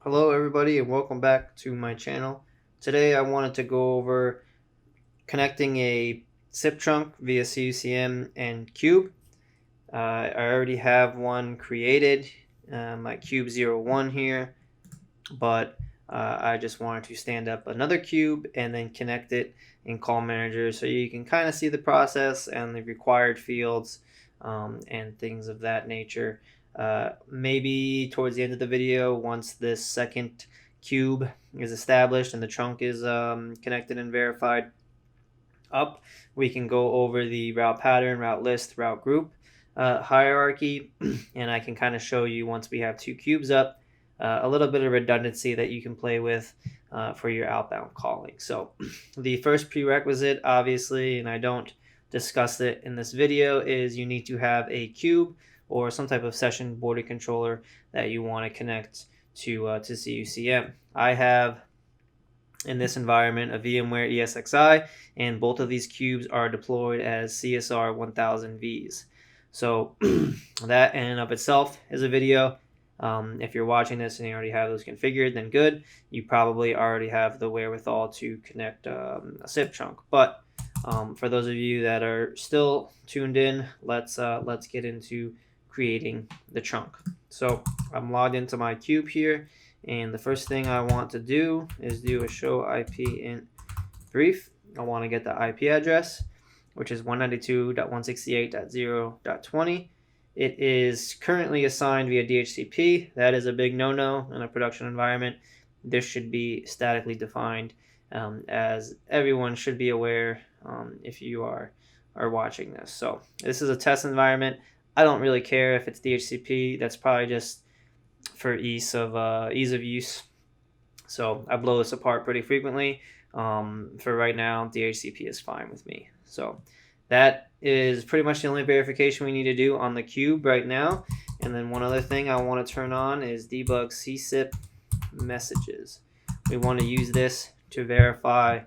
Hello everybody and welcome back to my channel. Today I wanted to go over connecting a SIP trunk via CUCM and Cube. I already have one created, my Cube 01 here, but I just wanted to stand up another cube and then connect it in Call Manager so you can kind of see the process and the required fields and things of that nature. Maybe towards the end of the video, once this second cube is established and the trunk is connected and verified up, we can go over the route pattern, route list, route group hierarchy, and I can kind of show you once we have two cubes up, a little bit of redundancy that you can play with for your outbound calling. So the first prerequisite, obviously, and I don't discuss it in this video, is you need to have a cube or some type of session border controller that you want to connect to CUCM. I have in this environment a VMware ESXi, and both of these cubes are deployed as CSR 1000 Vs. So that in and of itself is a video. If you're watching this and you already have those configured, then good. You probably already have the wherewithal to connect a SIP trunk. But for those of you that are still tuned in, let's get into creating the trunk. So I'm logged into my cube here, and the first thing I want to do is do a show IP int brief. I want to get the IP address, which is 192.168.0.20. It is currently assigned via DHCP. That is a big no-no in a production environment. This should be statically defined, as everyone should be aware if you are watching this. So this is a test environment. I don't really care if it's DHCP. That's probably just for ease of use. So I blow this apart pretty frequently. For right now, DHCP is fine with me. So that is pretty much the only verification we need to do on the cube right now. And then one other thing I want to turn on is debug CSIP messages. We want to use this to verify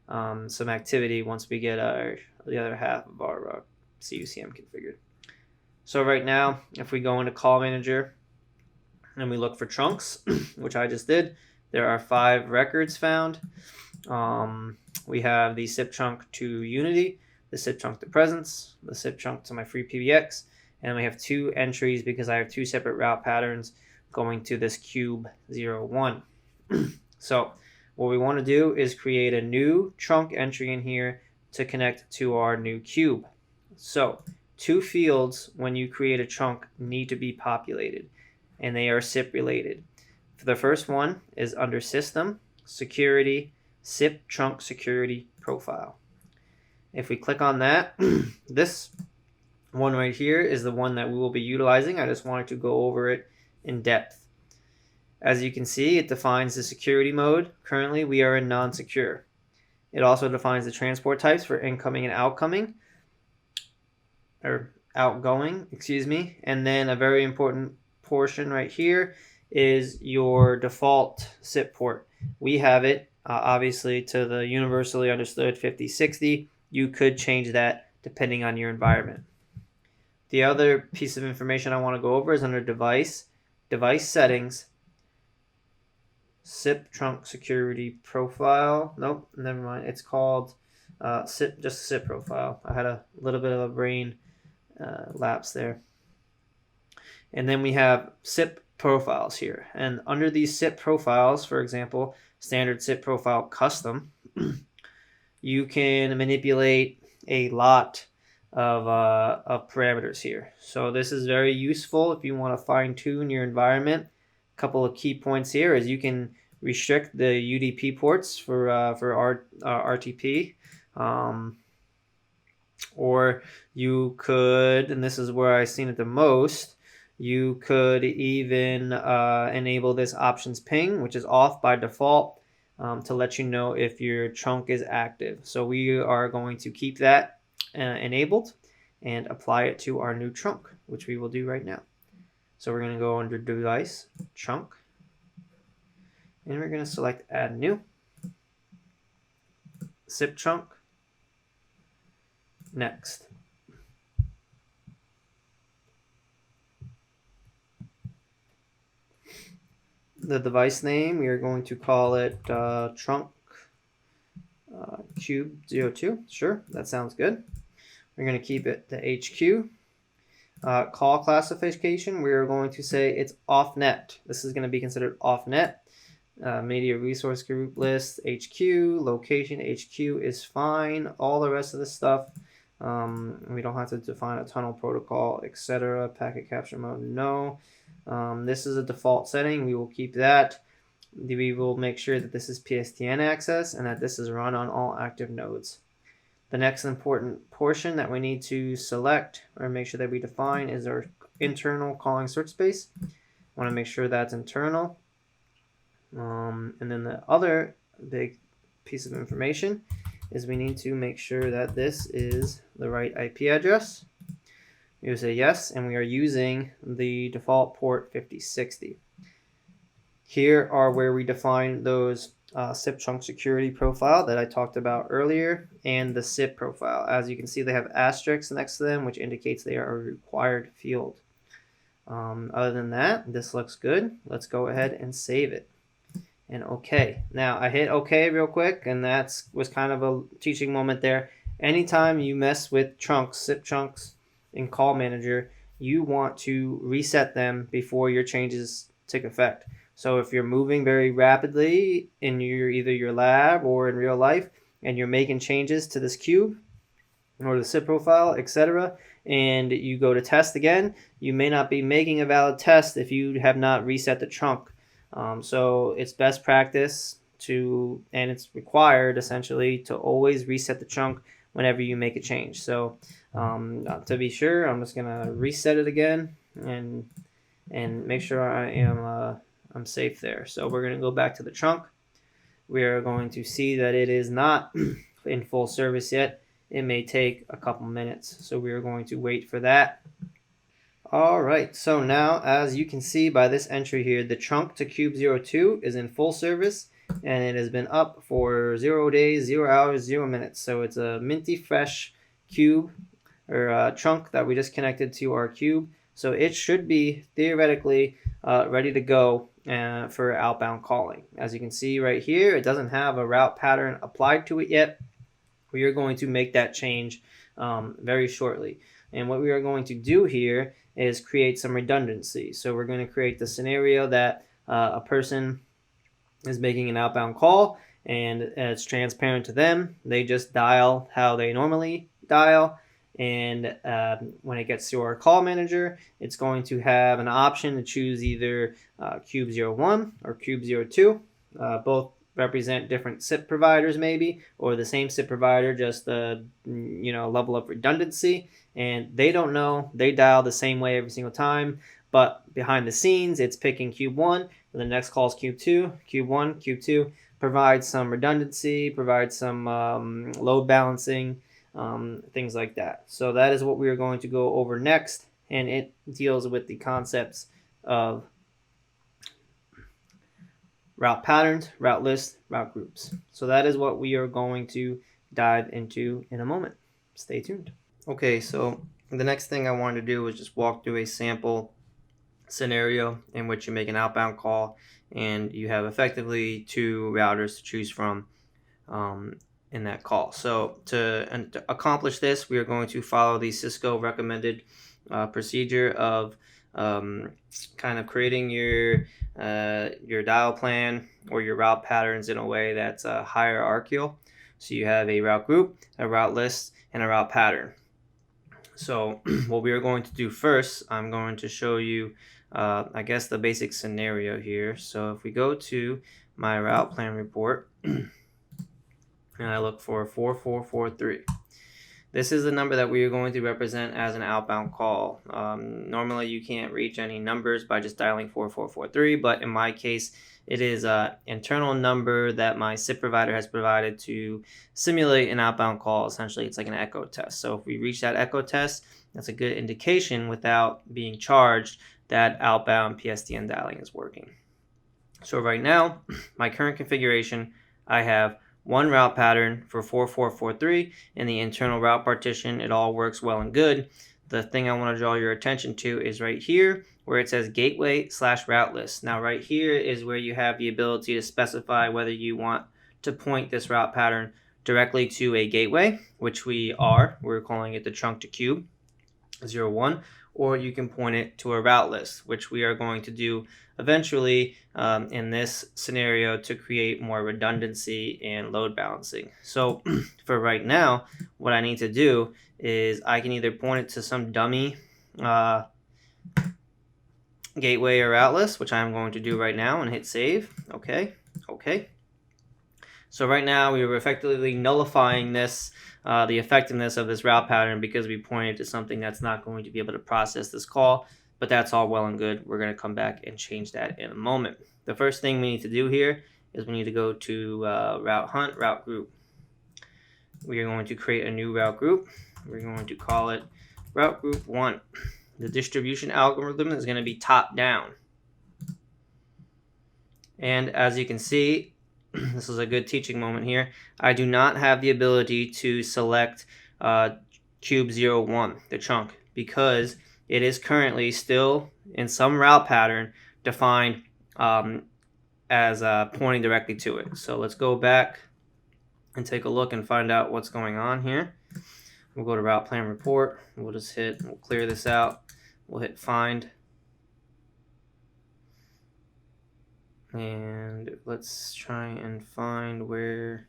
some activity once we get the other half of our CUCM configured. So right now, if we go into Call Manager and we look for trunks, which I just did, there are 5 records found. We have the SIP trunk to Unity, the SIP trunk to Presence, the SIP trunk to my free PBX, and we have 2 entries because I have 2 separate route patterns going to this cube 01. So what we want to do is create a new trunk entry in here to connect to our new cube. So 2 fields when you create a trunk need to be populated, and they are SIP related. The first one is under System, Security, SIP Trunk Security Profile. If we click on that, this one right here is the one that we will be utilizing. I just wanted to go over it in depth. As you can see, it defines the security mode. Currently, we are in non-secure. It also defines the transport types for incoming and outgoing, and then a very important portion right here is your default SIP port. We have it obviously to the universally understood 5060. You could change that depending on your environment. The other piece of information I want to go over is under device settings, SIP trunk security profile. Nope, never mind. It's called just SIP profile. I had a little bit of a brain lapse there. And then we have SIP profiles here. And under these SIP profiles, for example, standard SIP profile custom, you can manipulate a lot of parameters here. So this is very useful if you want to fine tune your environment. A couple of key points here is you can restrict the UDP ports for RTP. Or you could, and this is where I've seen it the most, you could even enable this options ping, which is off by default, to let you know if your trunk is active. So we are going to keep that enabled and apply it to our new trunk, which we will do right now. So we're going to go under device, trunk, and we're going to select add new, SIP trunk, next. The device name, we are going to call it trunk cube 02. Sure, that sounds good. We're going to keep it to HQ. Call classification, we are going to say it's off net. This is going to be considered off net. Media resource group list, HQ, location, HQ is fine. All the rest of the stuff, we don't have to define a tunnel protocol, etc. Packet capture mode, no. This is a default setting. We will keep that. We will make sure that this is PSTN access and that this is run on all active nodes. The next important portion that we need to select or make sure that we define is our internal calling search space. I want to make sure that's internal. And then the other big piece of information is we need to make sure that this is the right IP address. You say yes, and we are using the default port 5060. Here are where we define those SIP trunk security profile that I talked about earlier and the SIP profile. As you can see, they have asterisks next to them, which indicates they are a required field. Other than that, this looks good. Let's go ahead and save it. And OK. Now I hit OK real quick, and that was kind of a teaching moment there. Anytime you mess with trunks, SIP trunks in Call Manager, you want to reset them before your changes take effect. So if you're moving very rapidly in either your lab or in real life, and you're making changes to this cube or the SIP profile, etc., and you go to test again, you may not be making a valid test if you have not reset the trunk. So it's best practice and it's required essentially to always reset the trunk whenever you make a change. So to be sure, I'm just gonna reset it again and make sure I'm safe there. So we're gonna go back to the trunk. We are going to see that it is not in full service yet. It may take a couple minutes, so we are going to wait for that. All right, so now as you can see by this entry here, the trunk to cube 02 is in full service, and it has been up for 0 days, 0 hours, 0 minutes. So it's a minty fresh cube or trunk that we just connected to our cube. So it should be theoretically ready to go for outbound calling. As you can see right here, it doesn't have a route pattern applied to it yet. We are going to make that change very shortly. And what we are going to do here is create some redundancy. So we're going to create the scenario that a person is making an outbound call and it's transparent to them. They just dial how they normally dial. And when it gets to our call manager, it's going to have an option to choose either cube 01 or cube 02. Both represent different SIP providers maybe, or the same SIP provider, just the level of redundancy. And they don't know, they dial the same way every single time, but behind the scenes it's picking cube 1, and the next call is cube 2, cube 1, cube 2, provides some redundancy, provides some load balancing, things like that. So that is what we are going to go over next, and it deals with the concepts of route patterns, route lists, route groups. So that is what we are going to dive into in a moment. Stay tuned. Okay, so the next thing I wanted to do was just walk through a sample scenario in which you make an outbound call and you have effectively 2 routers to choose from in that call. So to accomplish this, we are going to follow the Cisco recommended procedure of kind of creating your dial plan or your route patterns in a way that's hierarchical. So you have a route group, a route list, and a route pattern. So what we are going to do first, I'm going to show you, I guess, the basic scenario here. So if we go to my route plan report and I look for 4443. This is the number that we are going to represent as an outbound call. Normally you can't reach any numbers by just dialing 4443, but in my case, it is an internal number that my SIP provider has provided to simulate an outbound call. Essentially, it's like an echo test. So if we reach that echo test, that's a good indication without being charged that outbound PSTN dialing is working. So right now, my current configuration, I have 1 route pattern for 4443 in the internal route partition. It all works well and good. the thing I want to draw your attention to is right here where it says gateway/route list. Now right here is where you have the ability to specify whether you want to point this route pattern directly to a gateway, which we're calling it the trunk to cube 01, or you can point it to a route list, which we are going to do eventually in this scenario to create more redundancy and load balancing. So for right now, what I need to do is I can either point it to some dummy gateway or route list, which I'm going to do right now, and hit save. Okay. So right now we were effectively nullifying this, the effectiveness of this route pattern, because we pointed to something that's not going to be able to process this call, but that's all well and good. We're going to come back and change that in a moment. The first thing we need to do here is we need to go to route hunt, route group. We are going to create a new route group. We're going to call it route group 1. The distribution algorithm is going to be top down. And as you can see, this is a good teaching moment here. I do not have the ability to select cube 01, the chunk, because it is currently still in some route pattern defined as pointing directly to it. So let's go back and take a look and find out what's going on here. We'll go to route plan report. We'll clear this out. We'll hit find. And let's try and find where,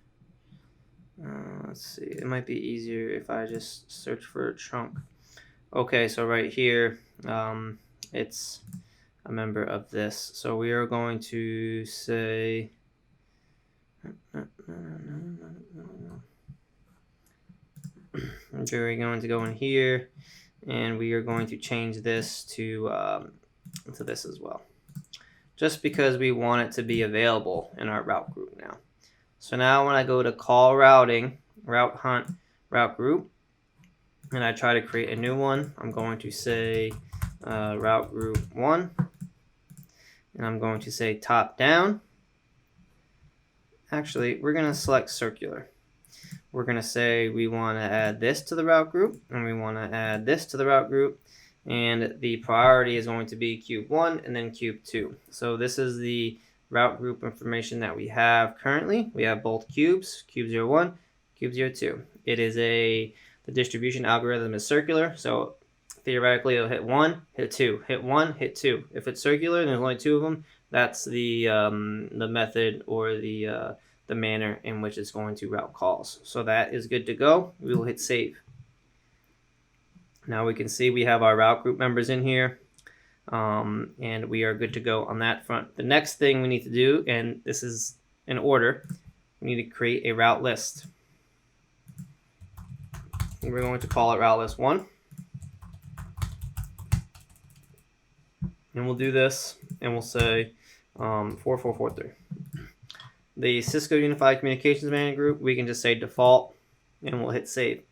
let's see, it might be easier if I just search for a trunk. Okay, so right here, it's a member of this. So we are going to say, we're going to go in here, and we are going to change this to this as well, just because we want it to be available in our route group now. So now when I go to call routing, route hunt, route group, and I try to create a new one, I'm going to say route group 1, and I'm going to say top down. Actually, we're going to select circular. We're going to say we want to add this to the route group, and we want to add this to the route group, and the priority is going to be cube 1 and then cube 2. So this is the route group information that we have currently. We have both cubes, cube 01, cube 02. It is the distribution algorithm is circular, so theoretically it'll hit 1, hit 2, hit 1, hit 2. If it's circular and there's only 2 of them, that's the method or the manner in which it's going to route calls. So that is good to go. We will hit save. Now we can see we have our route group members in here, and we are good to go on that front. The next thing we need to do, and this is in order, we need to create a route list. We're going to call it route list 1. And we'll do this, and we'll say 4443. The Cisco Unified Communications Manager group, we can just say default, and we'll hit save.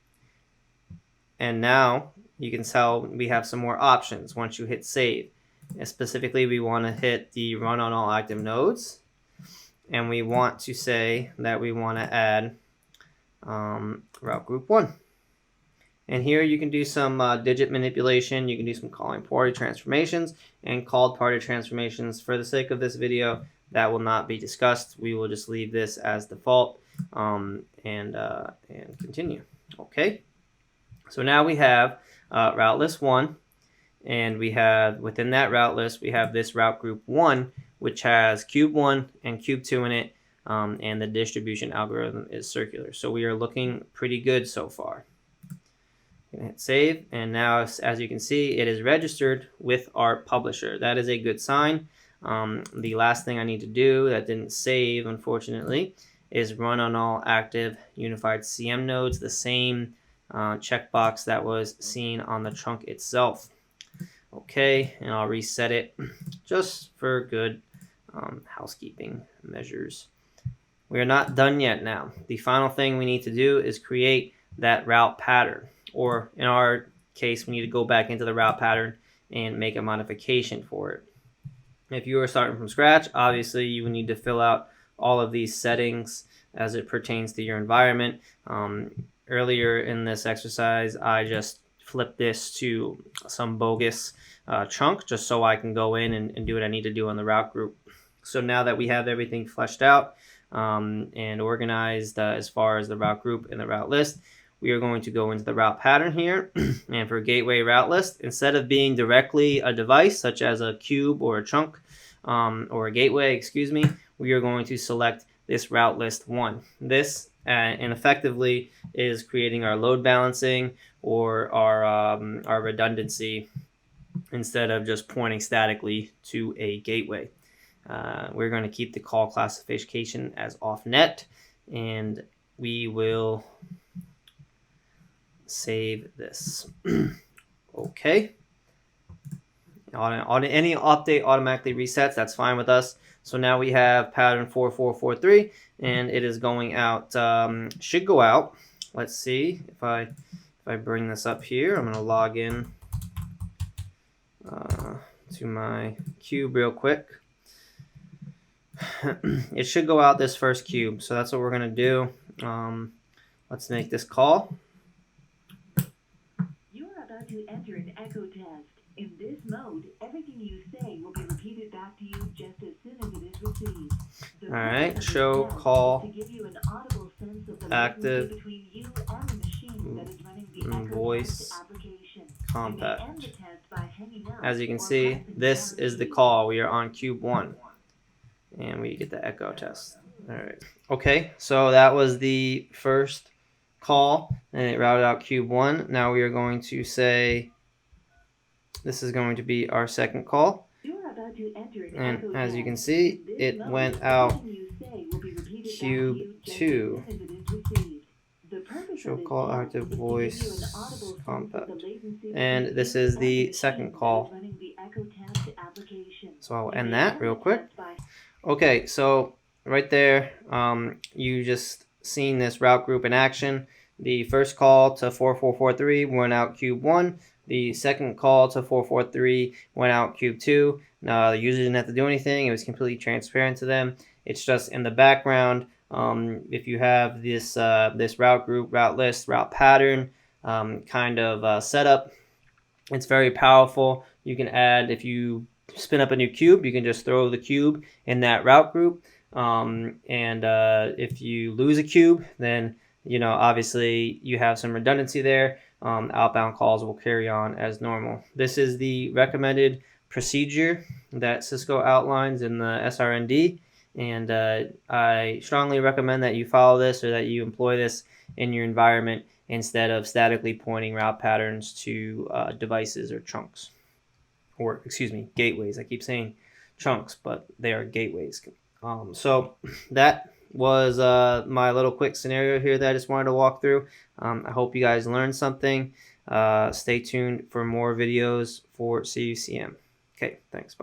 And now you can tell we have some more options once you hit save. And specifically, we want to hit the run on all active nodes, and we want to say that we want to add route group 1. And here you can do some digit manipulation. You can do some calling party transformations and called party transformations. For the sake of this video, that will not be discussed. We will just leave this as default and continue. Okay. So now we have route list 1, and we have within that route list we have this route group 1, which has cube 1 and cube 2 in it, and the distribution algorithm is circular. So we are looking pretty good so far. Hit save, and now as you can see, it is registered with our publisher. That is a good sign. The last thing I need to do that didn't save, unfortunately, is run on all active unified CM nodes, the same checkbox that was seen on the trunk itself. Okay, and I'll reset it just for good housekeeping measures. We are not done yet now. The final thing we need to do is create that route pattern. Or in our case, we need to go back into the route pattern and make a modification for it. If you are starting from scratch, obviously you will need to fill out all of these settings as it pertains to your environment. Earlier in this exercise, I just flip this to some bogus chunk just so I can go in and do what I need to do on the route group. So now that we have everything fleshed out and organized as far as the route group and the route list, we are going to go into the route pattern here. And for gateway route list, instead of being directly a device such as a cube or a chunk or a gateway, excuse me, we are going to select this route list 1. This and effectively is creating our load balancing or our redundancy instead of just pointing statically to a gateway. We're going to keep the call classification as off net, and we will save this. Okay. Any update automatically resets. That's fine with us. So now we have pattern 4443, and it is going out. Should go out. Let's see if I bring this up here. I'm going to log in to my cube real quick. It should go out this first cube. So that's what we're going to do. Let's make this call. You are about to enter an echo test. In this mode, everything you say will be repeated back to you just as soon as it is received. All right, show call to give you an audible sense of the active between you and the machine that is running the echo voice test application. compact. You may end the test by hanging up As you can or see, pressing this down is the key. call. We are on cube 1, and we get the echo test. All right. Okay, so that was the first call, and it routed out cube 1. Now we are going to say this is going to be our second call. And as you can see, it went out cube 2. Show call active voice compact. And this is the second call. So I'll end that real quick. Okay, so right there, you just seen this route group in action. The first call to 4443 went out cube 1. The second call to 443 went out cube 2. The user didn't have to do anything. It was completely transparent to them. It's just in the background. If you have this this route group, route list, route pattern kind of setup, it's very powerful. You can add, if you spin up a new cube, you can just throw the cube in that route group. If you lose a cube, then obviously you have some redundancy there. Outbound calls will carry on as normal. This is the recommended procedure that Cisco outlines in the SRND, and I strongly recommend that you follow this or that you employ this in your environment instead of statically pointing route patterns to devices or chunks, or excuse me, gateways. I keep saying chunks, but they are gateways. So that was my little quick scenario here that I just wanted to walk through. I hope you guys learned something. Stay tuned for more videos for CUCM. Okay, thanks. Bye.